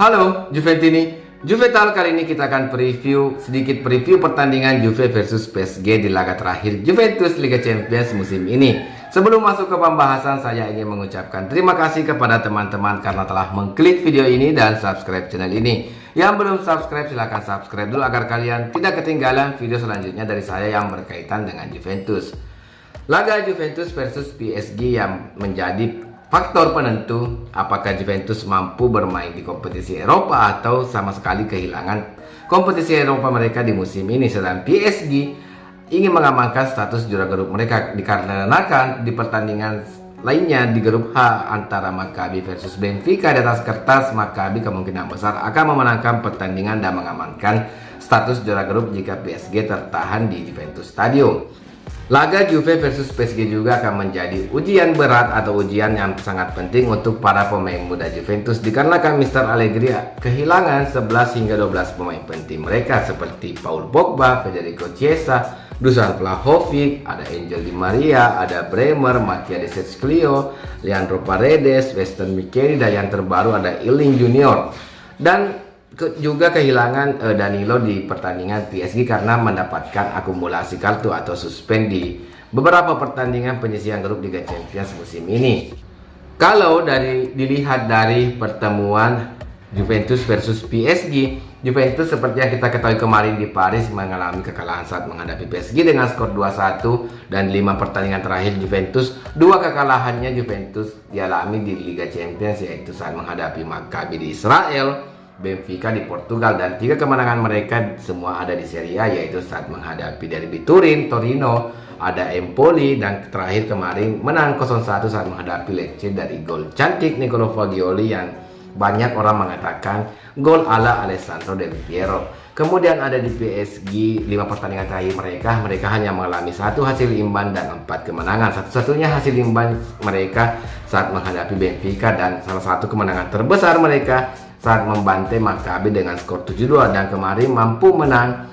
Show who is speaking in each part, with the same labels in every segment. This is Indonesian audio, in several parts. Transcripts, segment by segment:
Speaker 1: Halo Juventini, Juvetal kali ini kita akan sedikit preview pertandingan Juve versus PSG di laga terakhir Juventus Liga Champions musim ini. Sebelum masuk ke pembahasan, saya ingin mengucapkan terima kasih kepada teman-teman karena telah mengklik video ini dan subscribe channel ini. Yang belum subscribe silahkan subscribe dulu agar kalian tidak ketinggalan video selanjutnya dari saya yang berkaitan dengan Juventus. Laga Juventus versus PSG yang menjadi faktor penentu apakah Juventus mampu bermain di kompetisi Eropa atau sama sekali kehilangan kompetisi Eropa mereka di musim ini, sedang PSG ingin mengamankan status juara grup mereka dikarenakan di pertandingan lainnya di grup H antara Maccabi versus Benfica. Di atas kertas Maccabi kemungkinan besar akan memenangkan pertandingan dan mengamankan status juara grup jika PSG tertahan di Juventus Stadium. Laga Juve versus PSG juga akan menjadi ujian berat atau ujian yang sangat penting untuk para pemain muda Juventus dikarenakan Mr. Allegri kehilangan 11 hingga 12 pemain penting mereka seperti Paul Pogba, Federico Chiesa, Dusan Vlahovic, ada Angel Di Maria, ada Bremer, Mattia De Sciglio, Leandro Paredes, Weston McKennie, dan yang terbaru ada Ealing Junior. Dan juga kehilangan Danilo di pertandingan PSG karena mendapatkan akumulasi kartu atau suspend di beberapa pertandingan penyisihan grup Liga Champions musim ini. Kalau dilihat dari pertemuan Juventus versus PSG, Juventus seperti yang kita ketahui kemarin di Paris mengalami kekalahan saat menghadapi PSG dengan skor 2-1, dan 5 pertandingan terakhir Juventus, 2 kekalahannya Juventus dialami di Liga Champions, yaitu saat menghadapi Maccabi di Israel, Benfica di Portugal, dan 3 kemenangan mereka semua ada di Serie A, yaitu saat menghadapi Derby Turin, Torino, ada Empoli, dan terakhir kemarin menang 0-1 saat menghadapi Lecce dari gol cantik Nicolo Fagioli yang banyak orang mengatakan gol ala Alessandro Del Piero. Kemudian ada di PSG 5 pertandingan terakhir mereka hanya mengalami 1 hasil imbang dan 4 kemenangan. Satu-satunya hasil imbang mereka saat menghadapi Benfica, dan salah satu kemenangan terbesar mereka saat membantai Maccabi dengan skor 7-2, dan kemarin mampu menang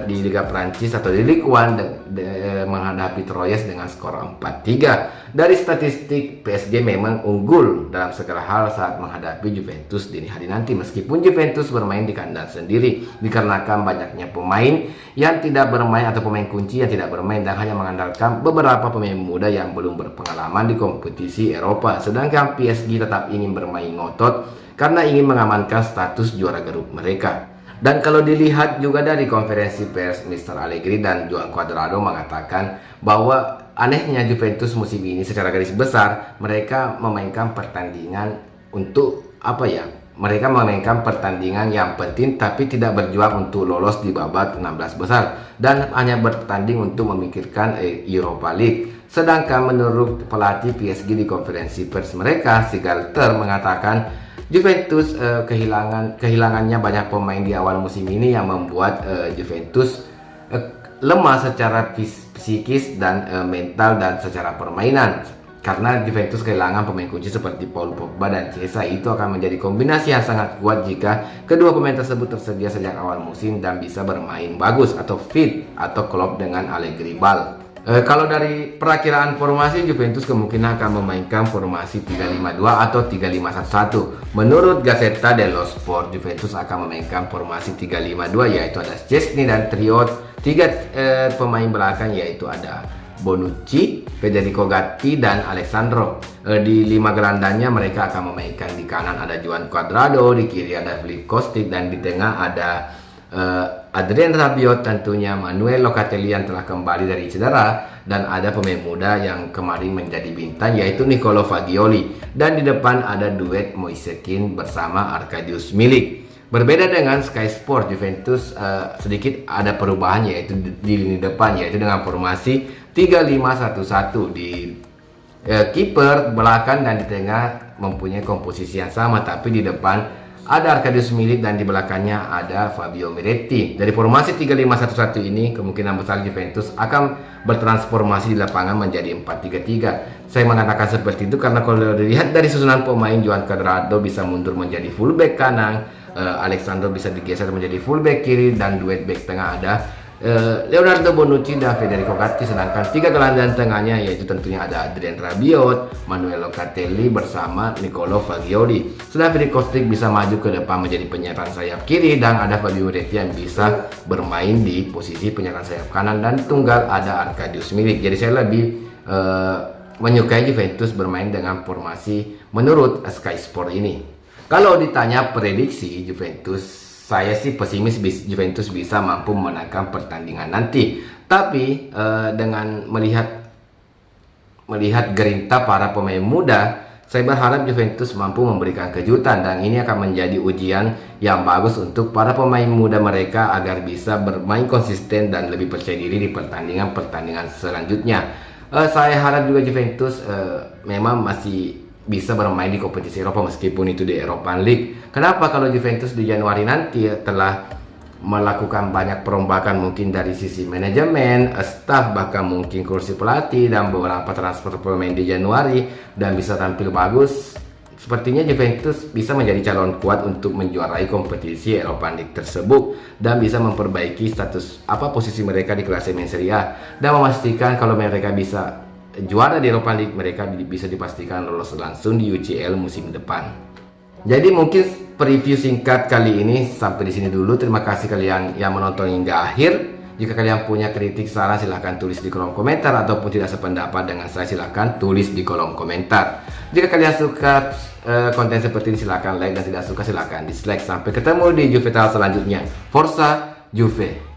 Speaker 1: di Liga Prancis atau di Ligue 1 menghadapi Troyes dengan skor 4-3. Dari statistik PSG memang unggul dalam segala hal saat menghadapi Juventus dini hari nanti, meskipun Juventus bermain di kandang sendiri dikarenakan banyaknya pemain yang tidak bermain atau pemain kunci yang tidak bermain dan hanya mengandalkan beberapa pemain muda yang belum berpengalaman di kompetisi Eropa. Sedangkan PSG tetap ingin bermain ngotot karena ingin mengamankan status juara grup mereka. Dan kalau dilihat juga dari konferensi pers, Mr. Allegri dan Joan Cuadrado mengatakan bahwa anehnya Juventus musim ini secara garis besar mereka memainkan pertandingan untuk mereka memainkan pertandingan yang penting tapi tidak berjuang untuk lolos di babak 16 besar dan hanya bertanding untuk memikirkan Europa League. Sedangkan menurut pelatih PSG di konferensi pers mereka, Sigalter mengatakan Juventus kehilangannya banyak pemain di awal musim ini yang membuat Juventus lemah secara psikis dan mental dan secara permainan. Karena Juventus kehilangan pemain kunci seperti Paul Pogba dan Chiesa, itu akan menjadi kombinasi yang sangat kuat jika kedua pemain tersebut tersedia sejak awal musim dan bisa bermain bagus atau fit atau klop dengan Allegri Ball. Kalau dari perakiraan formasi, Juventus kemungkinan akan memainkan formasi 3-5-2 atau 3-5-1-1. Menurut Gazzetta dello Sport, Juventus akan memainkan formasi 3-5-2, yaitu ada Szczesny dan trio 3 pemain belakang, yaitu ada Bonucci, Federico Gatti, dan Alessandro. Di 5 gelandangnya mereka akan memainkan di kanan ada Joan Cuadrado, di kiri ada Filip Kostic, dan di tengah ada Adrien Rabiot, tentunya Manuel Locatelli yang telah kembali dari cedera, dan ada pemain muda yang kemarin menjadi bintang yaitu Nicolo Fagioli, dan di depan ada duet Moise Kean bersama Arkadiusz Milik. Berbeda dengan Sky Sport, Juventus sedikit ada perubahan yaitu di lini depan, yaitu dengan formasi 3-5-1-1. Di kiper belakang dan di tengah mempunyai komposisi yang sama, tapi di depan ada Arkadiusz Milik dan di belakangnya ada Fabio Miretti. Dari formasi 3-5-1-1 ini kemungkinan besar Juventus akan bertransformasi di lapangan menjadi 4-3-3. Saya mengatakan seperti itu karena kalau dilihat dari susunan pemain, Joan Cuadrado bisa mundur menjadi fullback kanan, Alessandro bisa digeser menjadi fullback kiri, dan duet back tengah ada Leonardo Bonucci dan Federico Gatti, sedangkan 3 gelandang tengahnya yaitu tentunya ada Adrien Rabiot, Manuel Locatelli bersama Nicolo Fagioli. Sudah Filip Kostic bisa maju ke depan menjadi penyerang sayap kiri, dan ada Fabio Miretti yang bisa bermain di posisi penyerang sayap kanan, dan tunggal ada Arkadiusz Milik. Jadi saya lebih menyukai Juventus bermain dengan formasi menurut Sky Sport ini. Kalau ditanya prediksi Juventus, saya sih pesimis Juventus bisa mampu memenangkan pertandingan nanti. Tapi dengan melihat gerinta para pemain muda, saya berharap Juventus mampu memberikan kejutan, dan ini akan menjadi ujian yang bagus untuk para pemain muda mereka agar bisa bermain konsisten dan lebih percaya diri di pertandingan-pertandingan selanjutnya. Saya harap juga Juventus memang masih bisa bermain di kompetisi Eropa meskipun itu di Europa League. Kenapa? Kalau Juventus di Januari nanti telah melakukan banyak perombakan, mungkin dari sisi manajemen, staf, bahkan mungkin kursi pelatih dan beberapa transfer pemain di Januari, dan bisa tampil bagus, sepertinya Juventus bisa menjadi calon kuat untuk menjuarai kompetisi Europa League tersebut dan bisa memperbaiki posisi mereka di klasemen Serie A, dan memastikan kalau mereka bisa juara di Europa League, mereka bisa dipastikan lolos langsung di UCL musim depan. Jadi mungkin preview singkat kali ini sampai di sini dulu. Terima kasih kalian yang menonton hingga akhir. Jika kalian punya kritik, saran, silahkan tulis di kolom komentar, ataupun tidak sependapat dengan saya, silahkan tulis di kolom komentar. Jika kalian suka konten seperti ini, silahkan like, dan tidak suka silahkan dislike. Sampai ketemu di Juve Talk selanjutnya. Forza Juve!